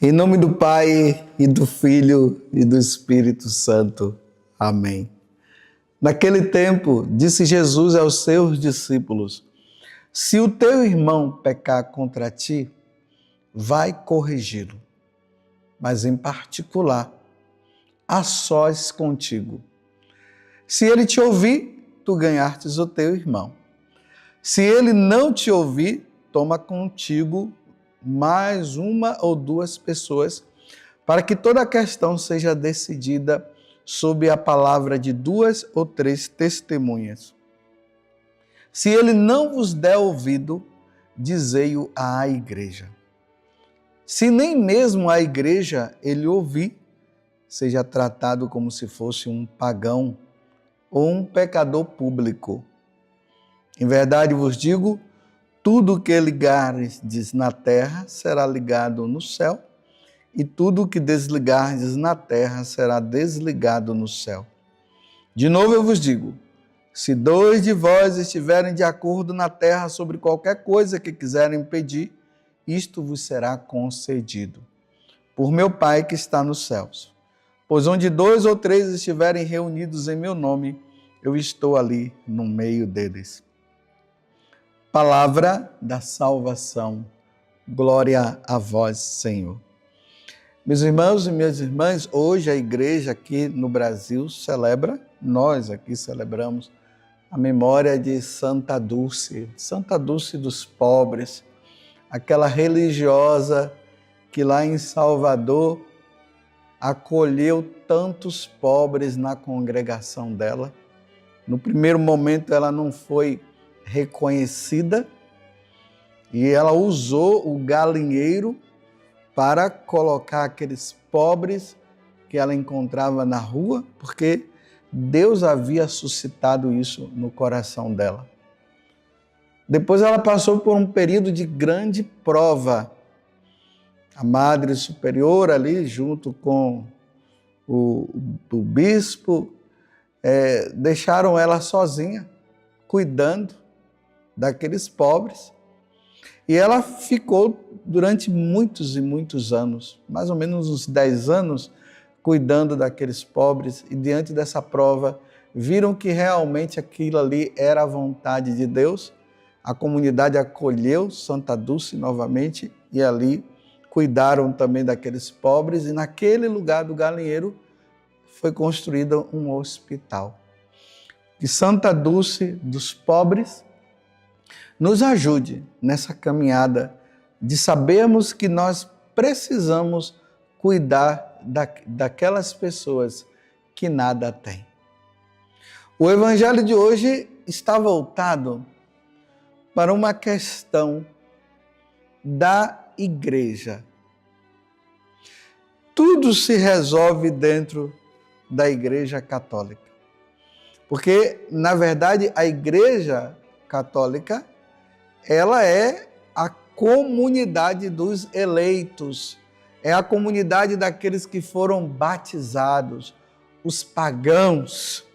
Em nome do Pai, e do Filho, e do Espírito Santo. Amém. Naquele tempo, disse Jesus aos seus discípulos: se o teu irmão pecar contra ti, vai corrigi-lo, mas em particular, a sós contigo. Se ele te ouvir, tu ganhastes o teu irmão. Se ele não te ouvir, toma contigo mais uma ou duas pessoas, para que toda a questão seja decidida sob a palavra de 2 ou 3 testemunhas. Se ele não vos der ouvido, dizei-o à igreja. Se nem mesmo a igreja ele ouvir, seja tratado como se fosse um pagão ou um pecador público. Em verdade vos digo, tudo que ligardes na terra será ligado no céu, e tudo que desligardes na terra será desligado no céu. De novo eu vos digo, se 2 de vós estiverem de acordo na terra sobre qualquer coisa que quiserem pedir, isto vos será concedido, por meu Pai que está nos céus. Pois onde 2 ou 3 estiverem reunidos em meu nome, eu estou ali no meio deles. Palavra da salvação. Glória a vós, Senhor. Meus irmãos e minhas irmãs, hoje a igreja aqui no Brasil celebra, nós aqui celebramos a memória de Santa Dulce dos pobres, aquela religiosa que lá em Salvador acolheu tantos pobres na congregação dela. No primeiro momento ela não foi reconhecida e ela usou o galinheiro para colocar aqueles pobres que ela encontrava na rua, porque Deus havia suscitado isso no coração dela. Depois ela passou por um período de grande prova. A Madre Superiora ali, junto com o bispo, deixaram ela sozinha, cuidando daqueles pobres. E ela ficou durante muitos e muitos anos, mais ou menos uns 10 anos, cuidando daqueles pobres. E diante dessa prova, viram que realmente aquilo ali era a vontade de Deus. A comunidade acolheu Santa Dulce novamente e ali cuidaram também daqueles pobres. E naquele lugar do galinheiro foi construído um hospital. Que Santa Dulce dos pobres nos ajude nessa caminhada de sabermos que nós precisamos cuidar daquelas pessoas que nada têm. O evangelho de hoje está voltado para uma questão da igreja. Tudo se resolve dentro da Igreja Católica. Porque, na verdade, a Igreja Católica ela é a comunidade dos eleitos, é a comunidade daqueles que foram batizados, os pagãos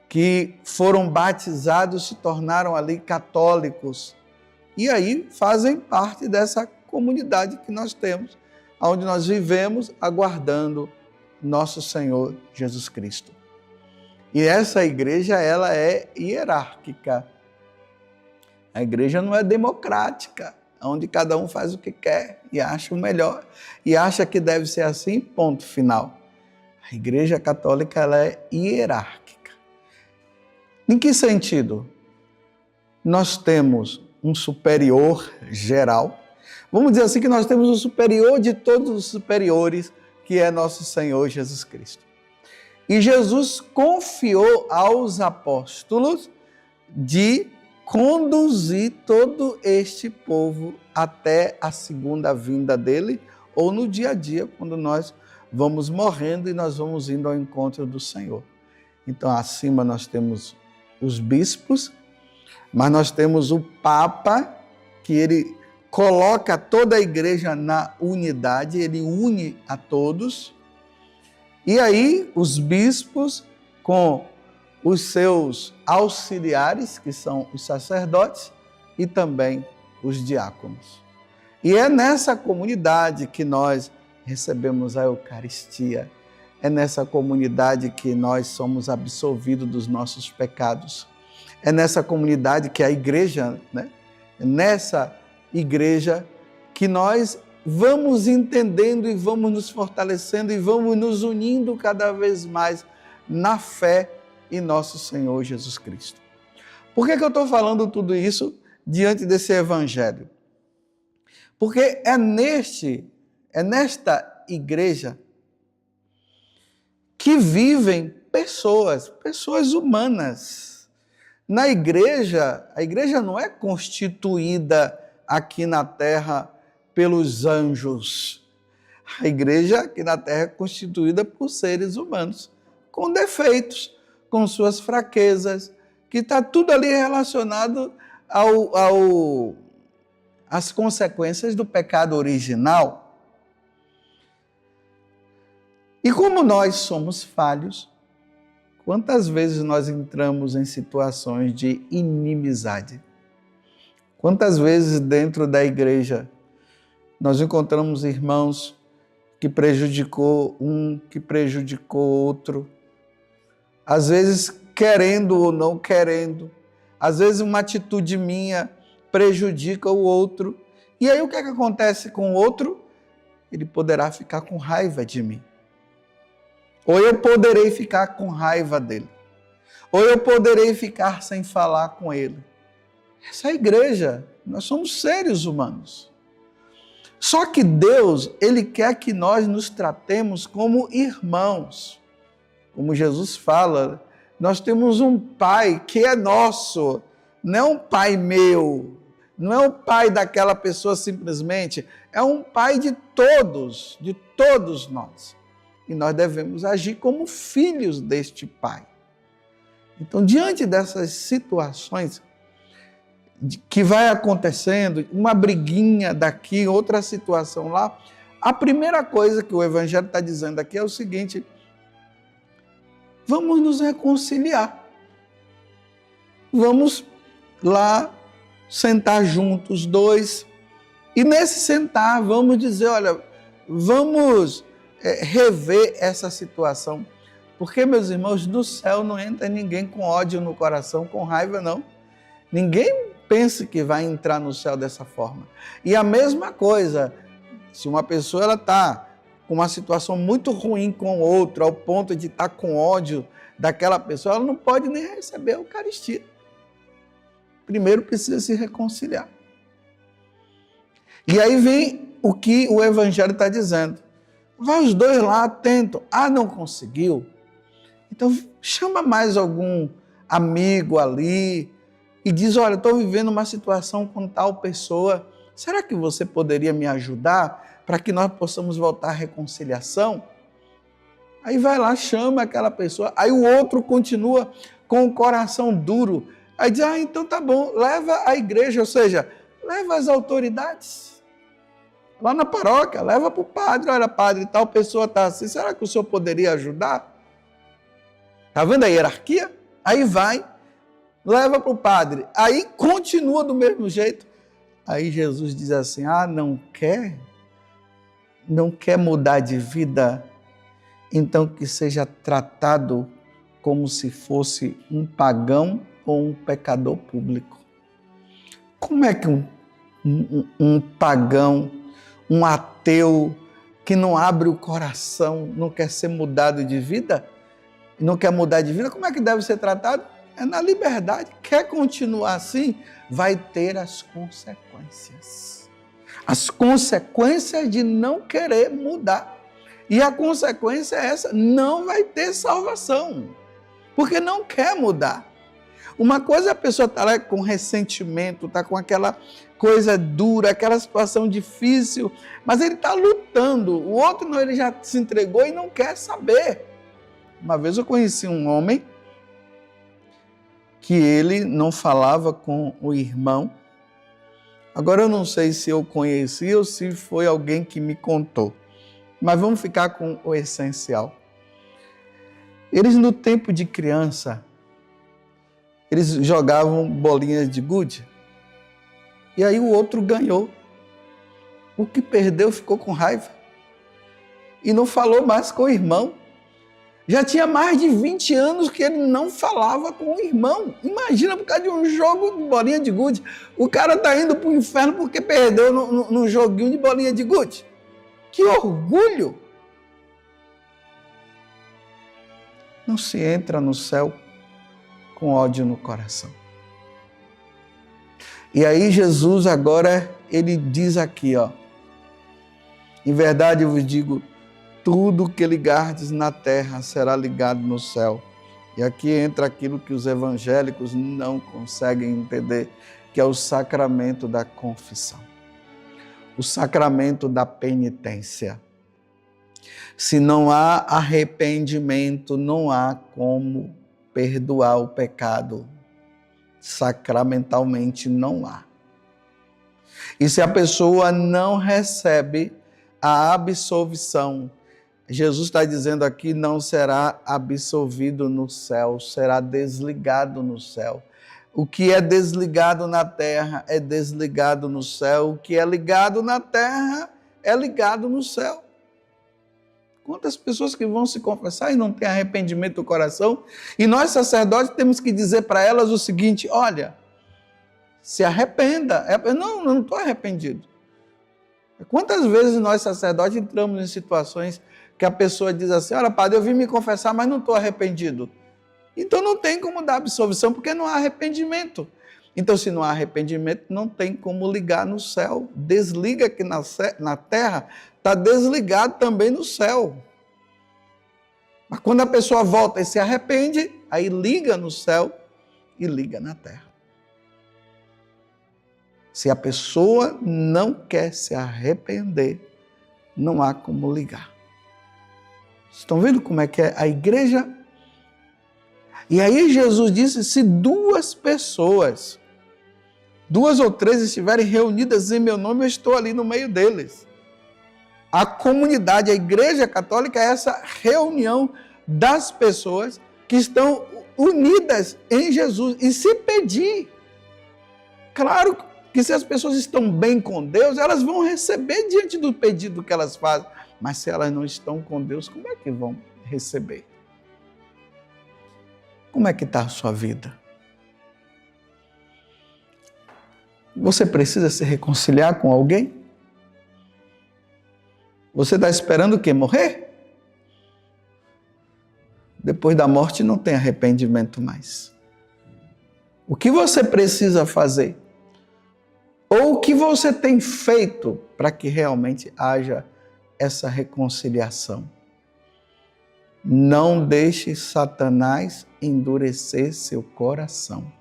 que foram batizados se tornaram ali católicos e aí fazem parte dessa comunidade que nós temos, onde nós vivemos aguardando nosso Senhor Jesus Cristo. E essa igreja ela é hierárquica. A igreja não é democrática, onde cada um faz o que quer e acha o melhor e acha que deve ser assim, ponto final. A Igreja Católica ela é hierárquica. Em que sentido? Nós temos um superior geral. Vamos dizer assim que nós temos o superior de todos os superiores, que é nosso Senhor Jesus Cristo. E Jesus confiou aos apóstolos de conduzir todo este povo até a segunda vinda dele, ou no dia a dia, quando nós vamos morrendo e nós vamos indo ao encontro do Senhor. Então, acima nós temos os bispos, mas nós temos o Papa, que ele coloca toda a igreja na unidade, ele une a todos. E aí, os bispos com os seus auxiliares, que são os sacerdotes, e também os diáconos. E é nessa comunidade que nós recebemos a Eucaristia. É nessa comunidade que nós somos absolvidos dos nossos pecados. É nessa comunidade que a igreja, né? É nessa igreja que nós vamos entendendo e vamos nos fortalecendo e vamos nos unindo cada vez mais na fé em nosso Senhor Jesus Cristo. Por que eu estou falando tudo isso diante desse evangelho? Porque é nesta igreja que vivem pessoas humanas. Na igreja, a igreja não é constituída aqui na terra pelos anjos. A igreja aqui na terra é constituída por seres humanos, com defeitos, com suas fraquezas, que está tudo ali relacionado às consequências do pecado original. E como nós somos falhos, quantas vezes nós entramos em situações de inimizade? Quantas vezes dentro da igreja nós encontramos irmãos que prejudicou um, que prejudicou outro, às vezes querendo ou não querendo, às vezes uma atitude minha prejudica o outro, e aí o que acontece com o outro? Ele poderá ficar com raiva de mim. Ou eu poderei ficar com raiva dele. Ou eu poderei ficar sem falar com ele. Essa é a igreja. Nós somos seres humanos. Só que Deus, Ele quer que nós nos tratemos como irmãos. Como Jesus fala, nós temos um Pai que é nosso. Não é um Pai meu. Não é um Pai daquela pessoa simplesmente. É um Pai de todos nós. E nós devemos agir como filhos deste Pai. Então, diante dessas situações que vai acontecendo, uma briguinha daqui, outra situação lá, a primeira coisa que o Evangelho está dizendo aqui é o seguinte: vamos nos reconciliar. Vamos lá sentar juntos, dois, e nesse sentar vamos dizer, olha, vamos rever essa situação, porque, meus irmãos, no céu não entra ninguém com ódio no coração, com raiva, não. Ninguém pensa que vai entrar no céu dessa forma. E a mesma coisa, se uma pessoa está com uma situação muito ruim com o outro, ao ponto de estar com ódio daquela pessoa, ela não pode nem receber a Eucaristia. Primeiro precisa se reconciliar. E aí vem o que o Evangelho está dizendo. Vai os dois lá, tentam. Ah, não conseguiu? Então chama mais algum amigo ali e diz, olha, estou vivendo uma situação com tal pessoa. Será que você poderia me ajudar para que nós possamos voltar à reconciliação? Aí vai lá, chama aquela pessoa. Aí o outro continua com o coração duro. Aí diz, então tá bom, leva a igreja, ou seja, leva as autoridades. Lá na paróquia, leva para o padre, olha, padre, tal pessoa está assim, será que o senhor poderia ajudar? Está vendo a hierarquia? Aí vai, leva para o padre, aí continua do mesmo jeito. Aí Jesus diz assim, não quer mudar de vida, então que seja tratado como se fosse um pagão ou um pecador público. Como é que um pagão, um ateu que não abre o coração, não quer ser mudado de vida, não quer mudar de vida, como é que deve ser tratado? É na liberdade. Quer continuar assim? Vai ter as consequências. As consequências de não querer mudar. E a consequência é essa, não vai ter salvação, porque não quer mudar. Uma coisa é a pessoa estar lá com ressentimento, está com aquela coisa dura, aquela situação difícil, mas ele está lutando. O outro não, ele já se entregou e não quer saber. Uma vez eu conheci um homem que ele não falava com o irmão. Agora eu não sei se eu conheci ou se foi alguém que me contou, mas vamos ficar com o essencial. Eles, no tempo de criança, eles jogavam bolinhas de gude. E aí o outro ganhou. O que perdeu ficou com raiva. E não falou mais com o irmão. Já tinha mais de 20 anos que ele não falava com o irmão. Imagina, por causa de um jogo de bolinha de gude. O cara está indo para o inferno porque perdeu num joguinho de bolinha de gude. Que orgulho! Não se entra no céu com ódio no coração. E aí Jesus agora, ele diz aqui, ó. Em verdade eu vos digo, tudo que ligardes na terra será ligado no céu. E aqui entra aquilo que os evangélicos não conseguem entender, que é o sacramento da confissão. O sacramento da penitência. Se não há arrependimento, não há como perdoar o pecado. Sacramentalmente não há. E se a pessoa não recebe a absolvição, Jesus está dizendo aqui, não será absolvido no céu, será desligado no céu. O que é desligado na terra é desligado no céu, o que é ligado na terra é ligado no céu. Quantas pessoas que vão se confessar e não têm arrependimento do coração, e nós sacerdotes temos que dizer para elas o seguinte, olha, se arrependa. Não estou arrependido. Quantas vezes nós sacerdotes entramos em situações que a pessoa diz assim, olha padre, eu vim me confessar, mas não estou arrependido. Então não tem como dar absolvição, porque não há arrependimento. Então se não há arrependimento, não tem como ligar no céu. Desliga aqui na terra, está desligado também no céu. Mas quando a pessoa volta e se arrepende, aí liga no céu e liga na terra. Se a pessoa não quer se arrepender, não há como ligar. Estão vendo como é que é a igreja? E aí Jesus disse, se duas pessoas, 2 ou 3 estiverem reunidas em meu nome, eu estou ali no meio deles. A comunidade, a igreja católica é essa reunião das pessoas que estão unidas em Jesus. E se pedir, claro que se as pessoas estão bem com Deus, elas vão receber diante do pedido que elas fazem. Mas se elas não estão com Deus, como é que vão receber? Como é que está a sua vida? Você precisa se reconciliar com alguém? Você está esperando o quê? Morrer? Depois da morte não tem arrependimento mais. O que você precisa fazer? Ou o que você tem feito para que realmente haja essa reconciliação? Não deixe Satanás endurecer seu coração.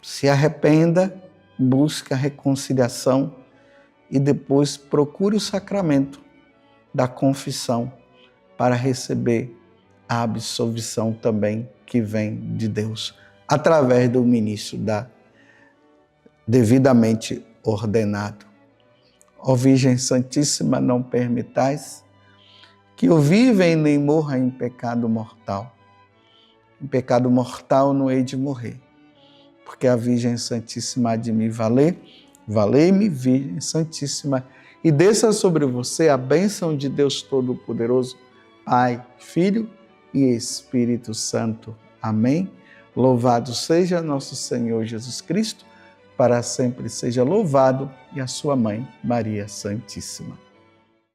Se arrependa, busque a reconciliação e depois procure o sacramento da confissão para receber a absolvição também que vem de Deus, através do ministro devidamente ordenado. Ó Virgem Santíssima, não permitais que eu viva e nem morra em pecado mortal. Em pecado mortal não hei de morrer, porque a Virgem Santíssima há de me valer. Valei-me, Virgem Santíssima, e desça sobre você a bênção de Deus Todo-Poderoso, Pai, Filho e Espírito Santo. Amém? Louvado seja nosso Senhor Jesus Cristo, para sempre seja louvado, e a sua mãe, Maria Santíssima.